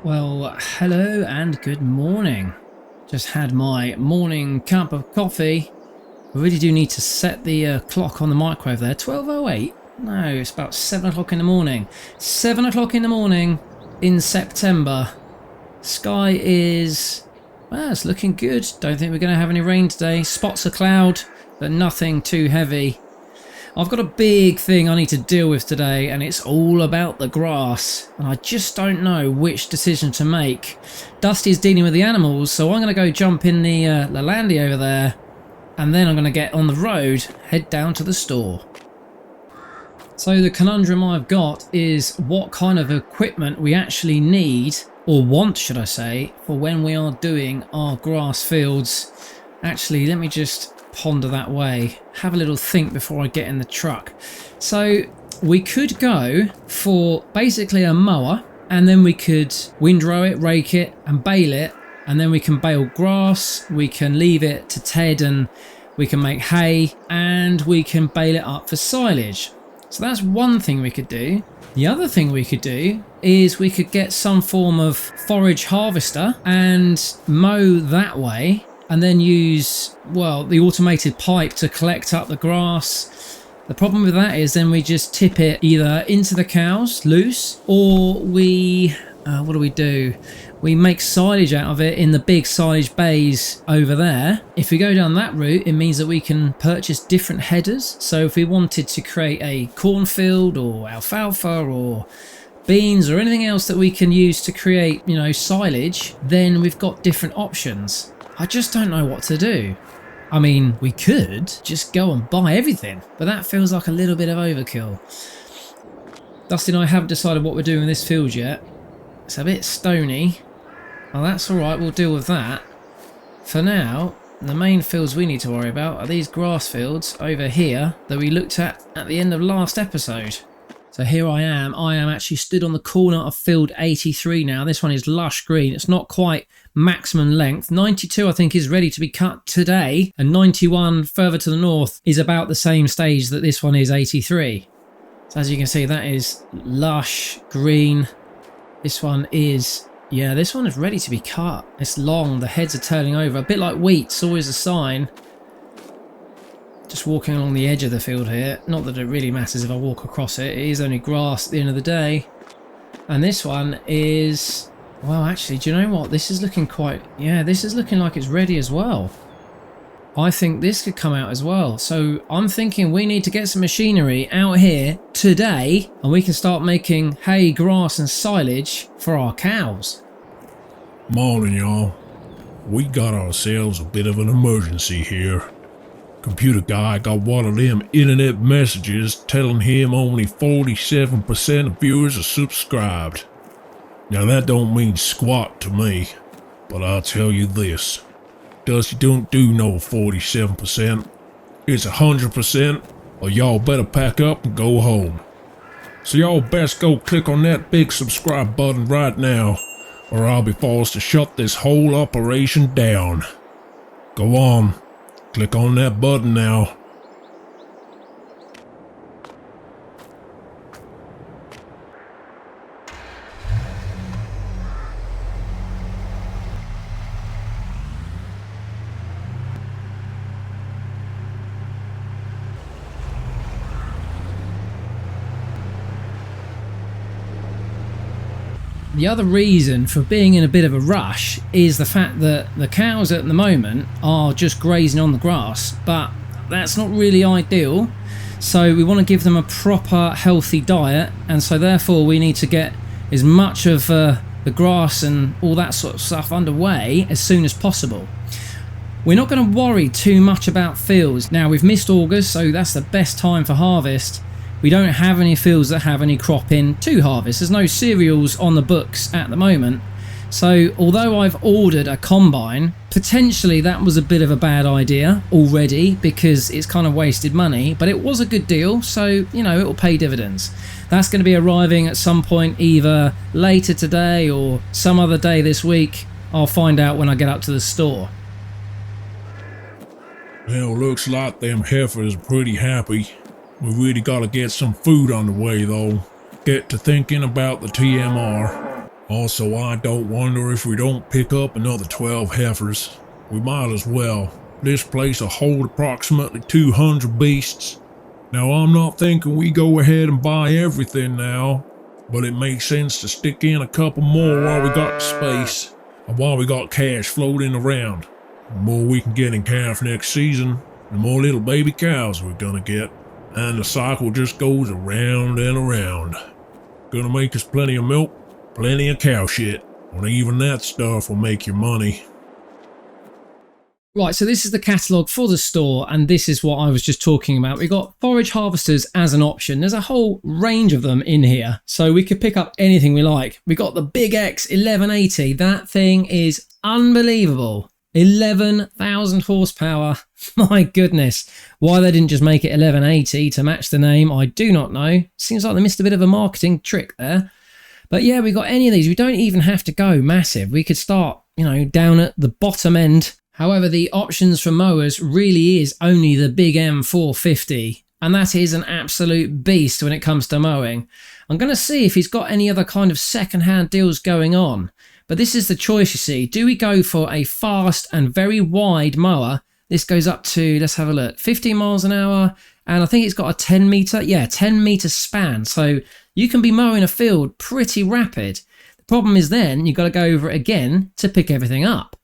Well, hello and good morning. Just had my morning cup of coffee. I really do need to set the clock on the microwave there. 12:08? No, it's about 7 o'clock in the morning. 7 o'clock in the morning in September. Sky is, well, it's looking good. Don't think we're going to have any rain today. Spots of cloud, but nothing too heavy. I've got a big thing I need to deal with today, and it's all about the grass, and I just don't know which decision to make. Dusty's dealing with the animals, so I'm going to go jump in the Landy over there, and then I'm going to get on the road, head down to the store. So the conundrum I've got is what kind of equipment we actually need, or want should I say, for when we are doing our grass fields. Actually, let me just ponder that way, have a little think before I get in the truck. So we could go for basically a mower, and then we could windrow it, rake it and bale it, and then we can bale grass, we can leave it to Ted and we can make hay, and we can bale it up for silage. So that's one thing we could do. The other thing we could do is we could get some form of forage harvester and mow that way, and then use, well, the automated pipe to collect up the grass. The problem with that is then we just tip it either into the cows loose, or we, what do? We make silage out of it in the big silage bays over there. If we go down that route, it means that we can purchase different headers. So if we wanted to create a cornfield or alfalfa or beans or anything else that we can use to create, you know, silage, then we've got different options. I just don't know what to do. I mean, we could just go and buy everything, but that feels like a little bit of overkill. Dusty and I haven't decided what we're doing in this field yet. It's a bit stony. Well, that's alright, we'll deal with that. For now, the main fields we need to worry about are these grass fields over here that we looked at the end of last episode. So here I am actually stood on the corner of field 83 now. This one is lush green. It's not quite maximum length. 92 I think is ready to be cut today, and 91 further to the north is about the same stage that this one is 83. So as you can see, that is lush green. This one is, yeah, this one is ready to be cut. It's long, the heads are turning over, a bit like wheat. It's always a sign. Just walking along the edge of the field here. Not that it really matters if I walk across it. It is only grass at the end of the day. And this one is, well, actually, do you know what? This is looking quite, yeah, this is looking like it's ready as well. I think this could come out as well. So I'm thinking we need to get some machinery out here today, and we can start making hay, grass and silage for our cows. Morning, y'all. We got ourselves a bit of an emergency here. Computer guy got one of them internet messages telling him only 47% of viewers are subscribed. Now that don't mean squat to me, but I'll tell you this. Dusty don't do no 47%. It's 100%, or y'all better pack up and go home. So y'all best go click on that big subscribe button right now, or I'll be forced to shut this whole operation down. Go on. Click on that button now. The other reason for being in a bit of a rush is the fact that the cows at the moment are just grazing on the grass, but that's not really ideal. So we want to give them a proper healthy diet, and so therefore we need to get as much of the grass and all that sort of stuff underway as soon as possible. We're not going to worry too much about fields. Now we've missed August, so that's the best time for harvest. We don't have any fields that have any crop in to harvest. There's no cereals on the books at the moment. So although I've ordered a combine, potentially that was a bit of a bad idea already because it's kind of wasted money, but it was a good deal, so you know, it will pay dividends. That's going to be arriving at some point either later today or some other day this week. I'll find out when I get up to the store. Well, looks like them heifers are pretty happy. We really gotta get some food on the way though. Get to thinking about the TMR. Also, I don't wonder if we don't pick up another 12 heifers. We might as well. This place will hold approximately 200 beasts. Now, I'm not thinking we go ahead and buy everything now, but it makes sense to stick in a couple more while we got the space, and while we got cash floating around. The more we can get in calf next season, the more little baby cows we're gonna get, and the cycle just goes around and around. Gonna make us plenty of milk, plenty of cow shit, and even that stuff will make you money. Right, so this is the catalogue for the store, and this is what I was just talking about. We've got forage harvesters as an option. There's a whole range of them in here, so we could pick up anything we like. We got the Big X 1180. That thing is unbelievable. 11,000 horsepower. My goodness. Why they didn't just make it 1180 to match the name, I do not know. Seems like they missed a bit of a marketing trick there. But yeah, we got any of these. We don't even have to go massive. We could start, down at the bottom end. However, the options for mowers really is only the big M450, and that is an absolute beast when it comes to mowing. I'm going to see if he's got any other kind of second-hand deals going on, but this is the choice, you see. Do we go for a fast and very wide mower? This goes up to, let's have a look, 15 miles an hour, and I think it's got a 10 meter span, so you can be mowing a field pretty rapid. The problem is then you've got to go over it again to pick everything up.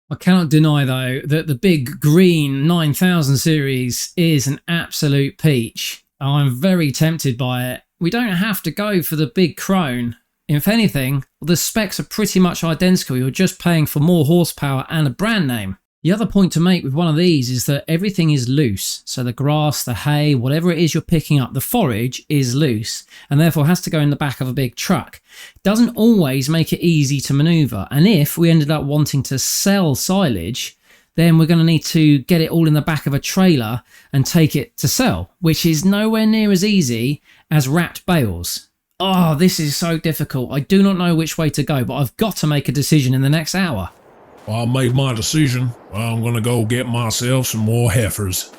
I cannot deny, though, that the big green 9000 series is an absolute peach. I'm very tempted by it. We don't have to go for the big crone. If anything, the specs are pretty much identical. You're just paying for more horsepower and a brand name. The other point to make with one of these is that everything is loose. So the grass, the hay, whatever it is you're picking up, the forage is loose and therefore has to go in the back of a big truck. It doesn't always make it easy to maneuver. And if we ended up wanting to sell silage, then we're going to need to get it all in the back of a trailer and take it to sell, which is nowhere near as easy as wrapped bales. Oh, this is so difficult. I do not know which way to go, but I've got to make a decision in the next hour. Well, I made my decision. I'm gonna go get myself some more heifers.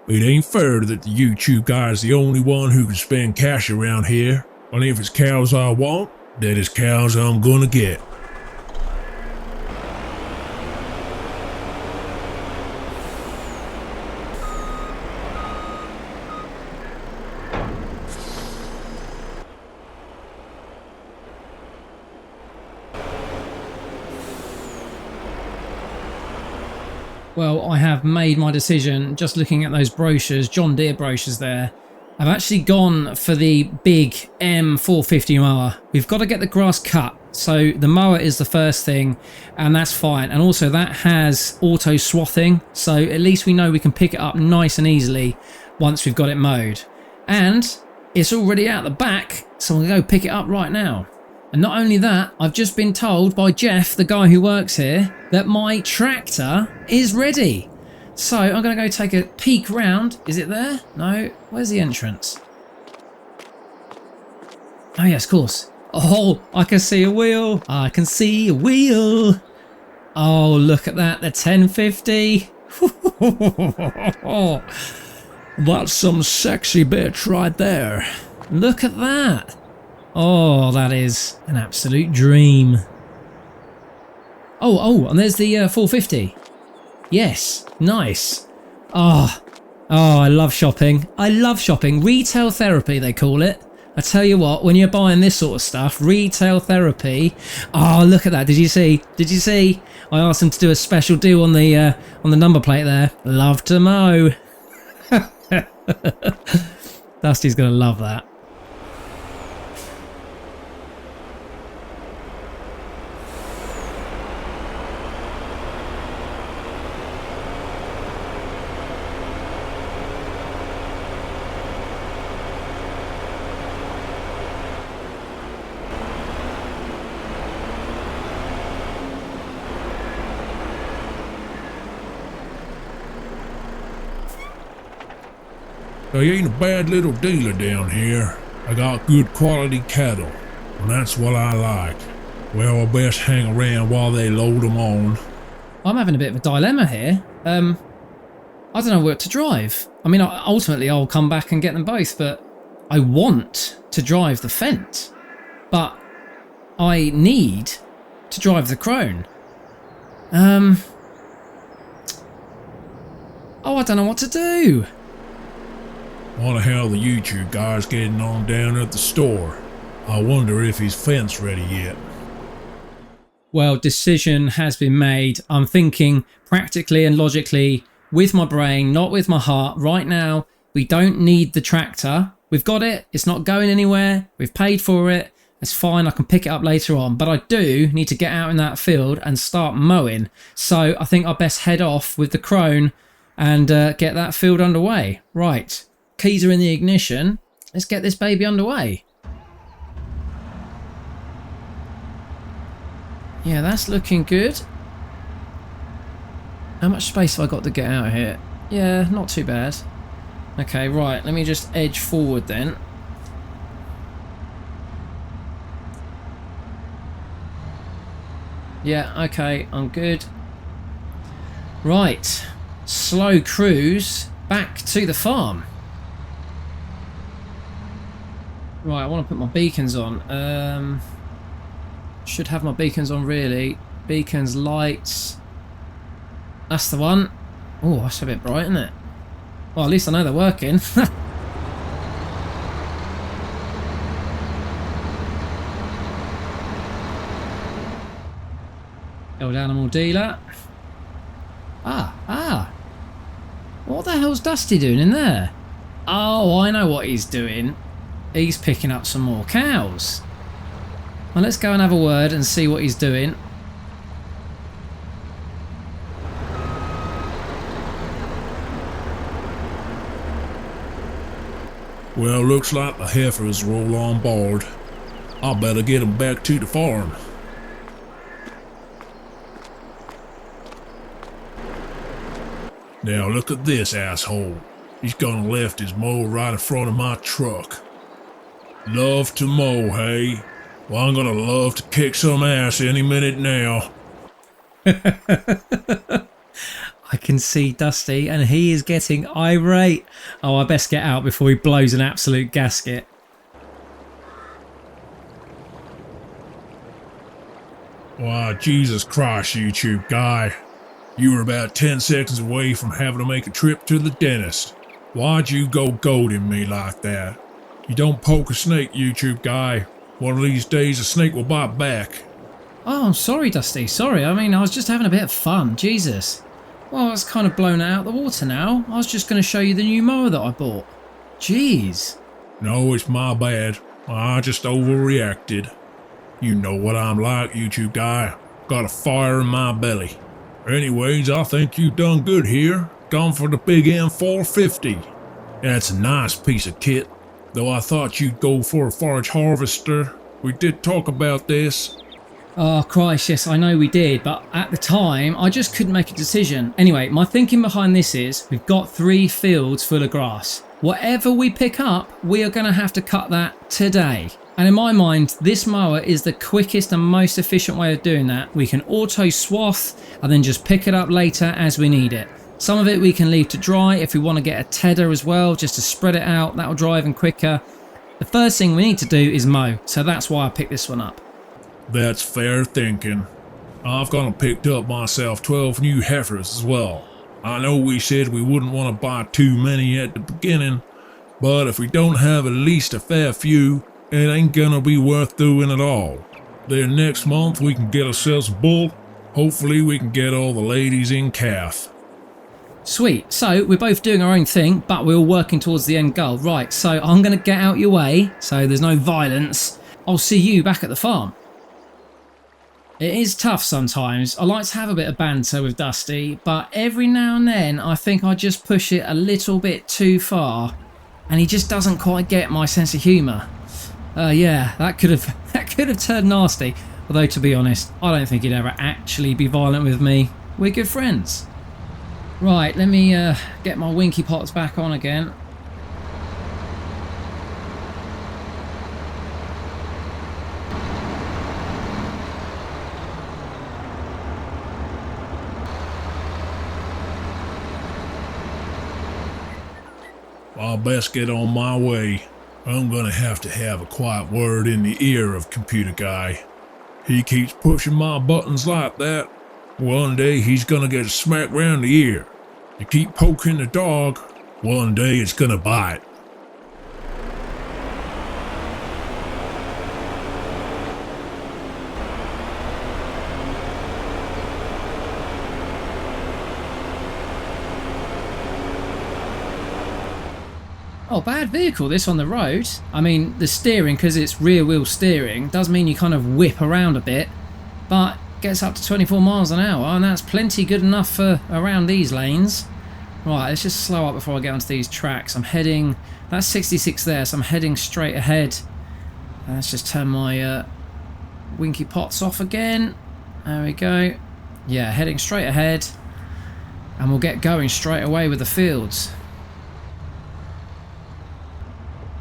It ain't fair that the YouTube guy is the only one who can spend cash around here. And if it's cows I want, then it's cows I'm gonna get. Well, I have made my decision just looking at those brochures, John Deere brochures there. I've actually gone for the big M450 mower. We've got to get the grass cut, so the mower is the first thing, and that's fine. And also that has auto swathing, so at least we know we can pick it up nice and easily once we've got it mowed. And it's already out the back, so I'm going to go pick it up right now. And not only that, I've just been told by Jeff, the guy who works here, that my tractor is ready. So I'm going to go take a peek round. Is it there? No. Where's the entrance? Oh yes, of course. Oh, I can see a wheel. I can see a wheel. Oh, look at that. The 1050. That's some sexy bitch right there. Look at that. Oh, that is an absolute dream. Oh, and there's the 450. Yes, nice. Oh, I love shopping. I love shopping. Retail therapy, they call it. I tell you what, when you're buying this sort of stuff, retail therapy. Oh, look at that. Did you see? Did you see? I asked them to do a special deal on the number plate there. Love to mow. Dusty's going to love that. They ain't a bad little dealer down here. I got good quality cattle, and that's what I like. Well, I best hang around while they load them on. I'm having a bit of a dilemma here. I don't know what to drive. I mean, ultimately I'll come back and get them both, but I want to drive the Fendt. But I need to drive the Crone. Oh, I don't know what to do. Wonder how the YouTube guy's getting on down at the store. I wonder if he's fence ready yet. Well, decision has been made. I'm thinking practically and logically with my brain, not with my heart. Right now, we don't need the tractor. We've got it. It's not going anywhere. We've paid for it. It's fine. I can pick it up later on. But I do need to get out in that field and start mowing. So I think I best head off with the Crone and get that field underway. Right. Keys are in the ignition. Let's get this baby underway. Yeah, that's looking good. How much space have I got to get out of here? Yeah, not too bad. Okay, right. Let me just edge forward then. Yeah, okay, I'm good. Right. Slow cruise back to the farm. Right, I want to put my beacons on. Should have my beacons on really. Beacons, lights. That's the one. Oh, that's a bit bright, isn't it? Well, at least I know they're working. Old animal dealer. What the hell's Dusty doing in there? Oh, I know what he's doing. He's picking up some more cows. Well, let's go and have a word and see what he's doing. Well, looks like the heifers are all on board. I better get them back to the farm. Now look at this asshole. He's gonna left his mower right in front of my truck. Love to mow, hey? Well, I'm gonna love to kick some ass any minute now. I can see Dusty and he is getting irate. Oh, I best get out before he blows an absolute gasket. Why, Jesus Christ, YouTube guy. You were about 10 seconds away from having to make a trip to the dentist. Why'd you go goading me like that? You don't poke a snake, YouTube guy. One of these days a snake will bite back. Oh, I'm sorry, Dusty. Sorry. I mean, I was just having a bit of fun. Jesus. Well, it's kind of blown out of the water now. I was just going to show you the new mower that I bought. Jeez. No, it's my bad. I just overreacted. You know what I'm like, YouTube guy. Got a fire in my belly. Anyways, I think you done good here. Gone for the big M450. That's a nice piece of kit. Though I thought you'd go for a forage harvester. We did talk about this. Oh, Christ, yes, I know we did. But at the time, I just couldn't make a decision. Anyway, my thinking behind this is we've got 3 fields full of grass. Whatever we pick up, we are going to have to cut that today. And in my mind, this mower is the quickest and most efficient way of doing that. We can auto swath and then just pick it up later as we need it. Some of it we can leave to dry if we want to get a tedder as well, just to spread it out. That'll dry even quicker. The first thing we need to do is mow, so that's why I picked this one up. That's fair thinking. I've gone and picked up myself 12 new heifers as well. I know we said we wouldn't want to buy too many at the beginning, but if we don't have at least a fair few, it ain't gonna be worth doing at all. Then next month we can get ourselves a bull. Hopefully we can get all the ladies in calf. Sweet. So we're both doing our own thing, but we're all working towards the end goal. Right, so I'm going to get out your way so there's no violence. I'll see you back at the farm. It is tough sometimes. I like to have a bit of banter with Dusty, but every now and then I think I just push it a little bit too far and he just doesn't quite get my sense of humour. Yeah, that could have turned nasty. Although, to be honest, I don't think he'd ever actually be violent with me. We're good friends. Right, let me get my winky pots back on again. I'll best get on my way. I'm gonna have a quiet word in the ear of Computer Guy. He keeps pushing my buttons like that. One day he's gonna get smacked round the ear. You keep poking the dog, one day it's gonna bite. Oh, bad vehicle this on the road. I mean, the steering, because it's rear wheel steering, does mean you kind of whip around a bit, but gets up to 24 miles an hour, and that's plenty good enough for around these lanes. Right, let's just slow up before I get onto these tracks. I'm heading, that's 66 there, so I'm heading straight ahead. Let's just turn my winky pots off again. There we go. Yeah, heading straight ahead, and we'll get going straight away with the fields.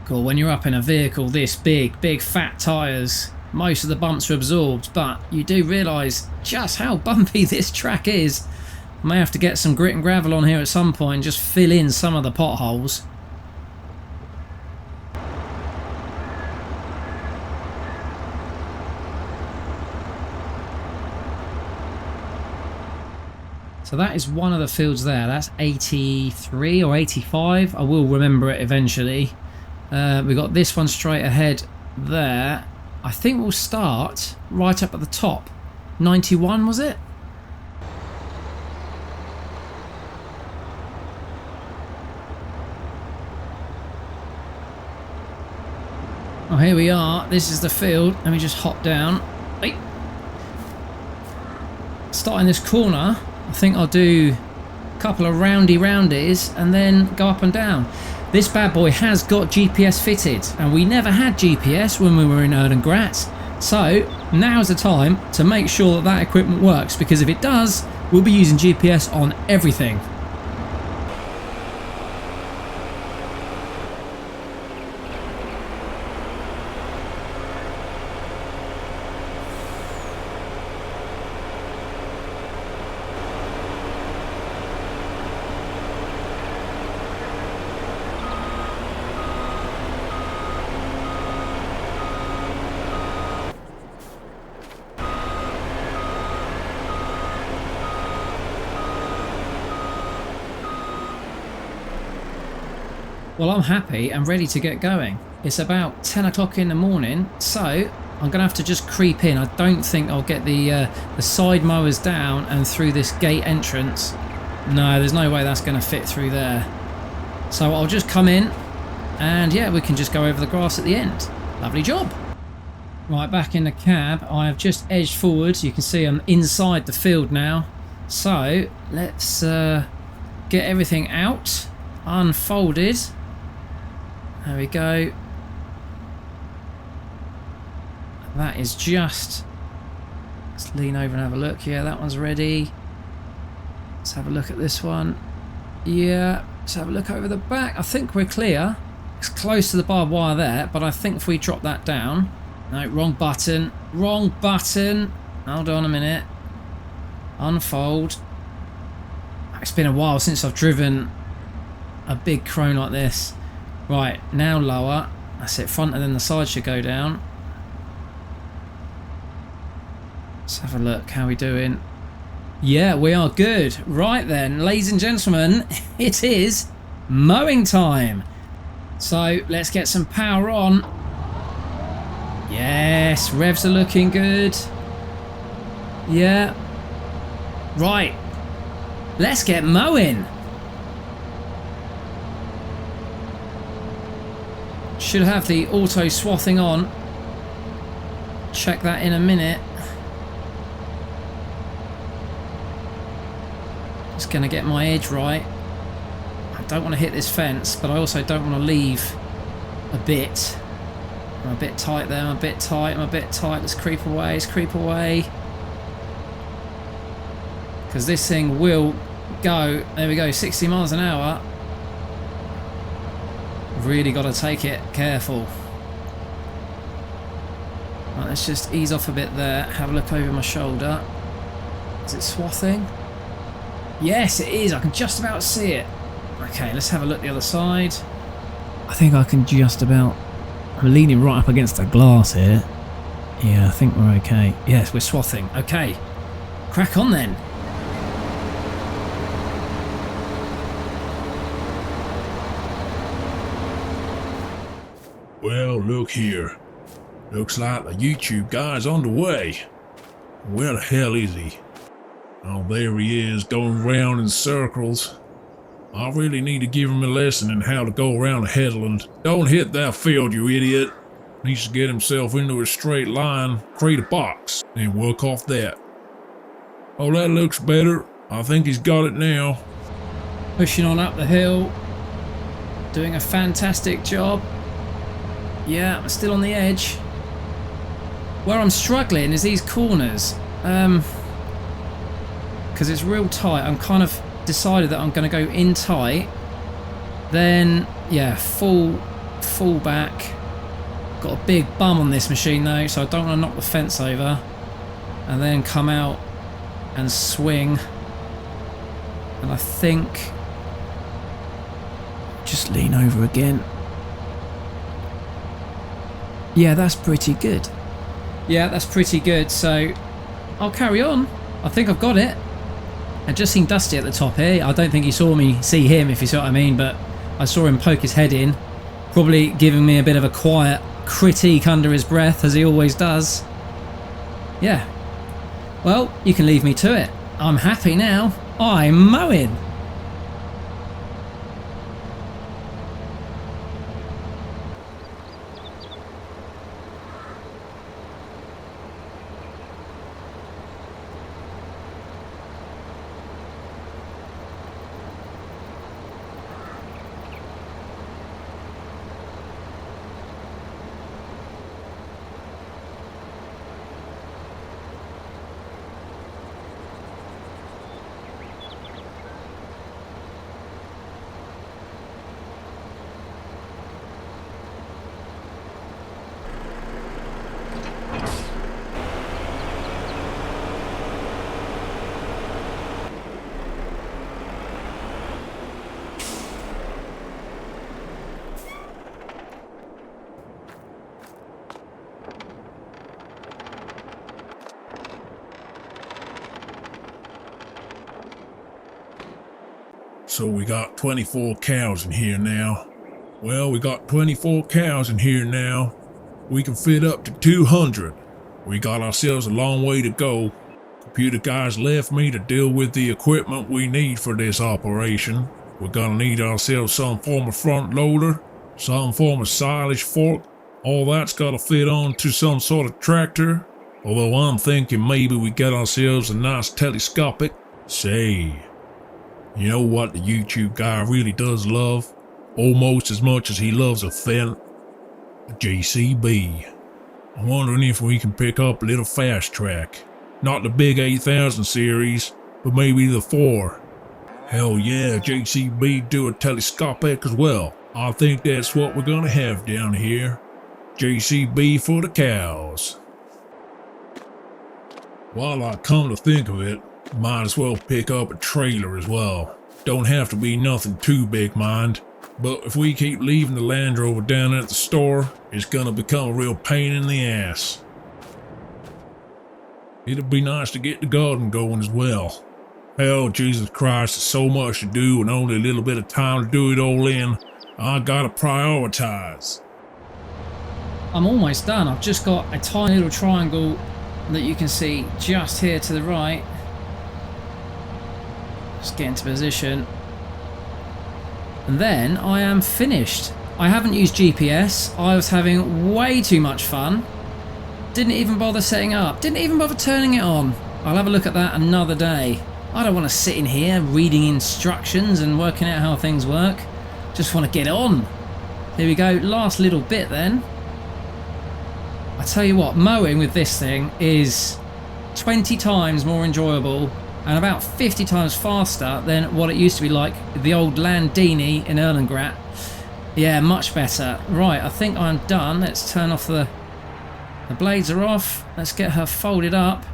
Cool, when you're up in a vehicle this big fat tyres, most of the bumps are absorbed, but you do realise just how bumpy this track is. I may have to get some grit and gravel on here at some point and just fill in some of the potholes. So that is one of the fields there. That's 83 or 85. I will remember it eventually. We've got this one straight ahead there. I think we'll start right up at the top. 91 was it? Oh, here we are. This is the field. Let me just hop down. Hey. Starting this corner, I think I'll do a couple of roundies and then go up and down. This bad boy has got GPS fitted, and we never had GPS when we were in Erdengrat, so now's the time to make sure that that equipment works, because if it does, we'll be using GPS on everything. Well, I'm happy and ready to get going. It's about 10 o'clock in the morning, so I'm going to have to just creep in. I don't think I'll get the side mowers down and through this gate entrance. No, there's no way that's going to fit through there. So I'll just come in and yeah, we can just go over the grass at the end. Lovely job. Right, back in the cab. I have just edged forward. You can see I'm inside the field now. So let's get everything out, unfolded. There we go. That is just... Let's lean over and have a look. Yeah, that one's ready. Let's have a look at this one. Yeah, let's have a look over the back. I think we're clear. It's close to the barbed wire there, but I think if we drop that down... No, wrong button. Wrong button. Hold on a minute. Unfold. It's been a while since I've driven a big crone like this. Right, now lower. That's it, front and then the side should go down. Let's have a look, how we doing? Yeah, we are good. Right then, ladies and gentlemen, it is mowing time. So let's get some power on. Yes, revs are looking good. Yeah. Right, let's get mowing. Should have the auto swathing on. Check that in a minute. Just gonna get my edge right. I don't want to hit this fence, but I also don't want to leave a bit. I'm a bit tight there, I'm a bit tight, I'm a bit tight. Let's creep away, let's creep away. Because this thing will go, there we go, 60 miles an hour. Really got to take it careful. Right, let's just ease off a bit there. Have a look over my shoulder. Is it swathing? Yes, it is. I can just about see it. Okay, let's have a look the other side. I think I can just about... I'm leaning right up against the glass here. Yeah, I think we're okay. Yes, we're swathing. Okay. Crack on then. Well, look here. Looks like the YouTube guy's on the way. Where the hell is he? Oh, there he is, going round in circles. I really need to give him a lesson in how to go around a headland. Don't hit that field, you idiot. Needs to get himself into a straight line, create a box, and work off that. Oh, that looks better. I think he's got it now. Pushing on up the hill. Doing a fantastic job. Yeah, I'm still on the edge. Where I'm struggling is these corners. Because it's real tight. I'm kind of decided that I'm going to go in tight. Then, yeah, full back. Got a big bum on this machine though, so I don't want to knock the fence over. And then come out and swing. And I think... just lean over again. Yeah, that's pretty good. Yeah, that's pretty good, so I'll carry on. I think I've got it. It just seemed dusty at the top here. I don't think you saw me see him, if you see what I mean, but I saw him poke his head in, probably giving me a bit of a quiet critique under his breath, as he always does. Yeah. Well, you can leave me to it. I'm happy now. I'm mowing. So we got 24 cows in here now. Well, we got 24 cows in here now. We can fit up to 200. We got ourselves a long way to go. Computer guys left me to deal with the equipment we need for this operation. We're gonna need ourselves some form of front loader, some form of silage fork. All that's gotta fit onto some sort of tractor. Although I'm thinking maybe we get ourselves a nice telescopic. Say, you know what the YouTube guy really does love? Almost as much as he loves a Fent? A JCB. I'm wondering if we can pick up a little fast track. Not the big 8000 series, but maybe the 4. Hell yeah, JCB do a telescopic as well. I think that's what we're gonna have down here. JCB for the cows. While I come to think of it, might as well pick up a trailer as well. Don't have to be nothing too big, mind. But if we keep leaving the Land Rover down at the store, it's gonna become a real pain in the ass. It'd be nice to get the garden going as well. Hell, Jesus Christ, there's so much to do and only a little bit of time to do it all in. I gotta prioritize. I'm almost done. I've just got a tiny little triangle that you can see just here to the right. Just get into position. And then I am finished. I haven't used GPS. I was having way too much fun. Didn't even bother setting up. Didn't even bother turning it on. I'll have a look at that another day. I don't want to sit in here reading instructions and working out how things work. Just want to get on. Here we go. Last little bit then. I tell you what, mowing with this thing is 20 times more enjoyable and about 50 times faster than what it used to be like the old Landini in Erlengrat. Yeah, much better. Right, I think I'm done. Let's turn off the blades are off. Let's get her folded up.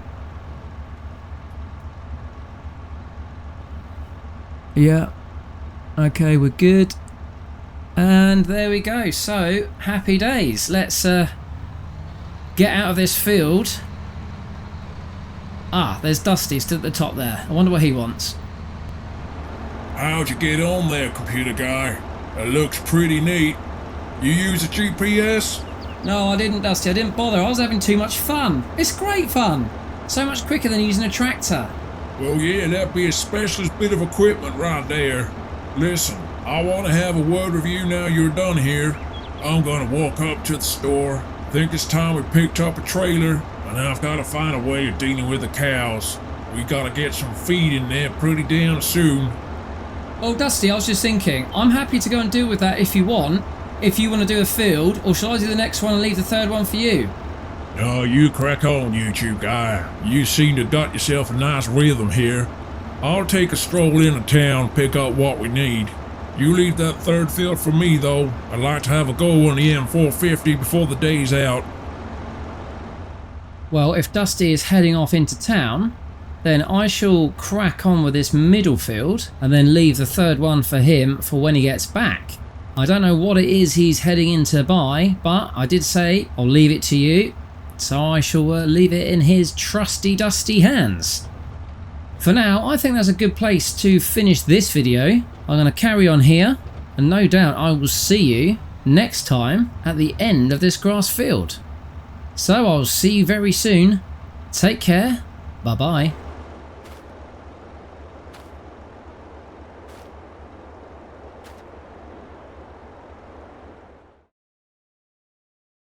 Yeah. Okay, we're good. And there we go. So, happy days. Let's get out of this field. Ah, there's Dusty stood at the top there. I wonder what he wants. How'd you get on there, computer guy? It looks pretty neat. You use a GPS? No, I didn't, Dusty. I didn't bother. I was having too much fun. It's great fun. So much quicker than using a tractor. Well, yeah, that'd be a specialist bit of equipment right there. Listen, I want to have a word with you now you're done here. I'm gonna walk up to the store. Think it's time we picked up a trailer, and I've got to find a way of dealing with the cows. We gotta get some feed in there pretty damn soon. Oh, Dusty, I was just thinking, I'm happy to go and deal with that if you want. If you want to do a field, or shall I do the next one and leave the third one for you? No, you crack on, YouTube guy. You seem to got yourself a nice rhythm here. I'll take a stroll into town, pick up what we need. You leave that third field for me, though. I'd like to have a go on the M450 before the day's out. Well, if Dusty is heading off into town, then I shall crack on with this middle field and then leave the third one for him for when he gets back. I don't know what it is he's heading in to buy, but I did say I'll leave it to you, so I shall leave it in his trusty Dusty hands. For now, I think that's a good place to finish this video. I'm going to carry on here, and no doubt I will see you next time at the end of this grass field. So I'll see you very soon. Take care. Bye bye.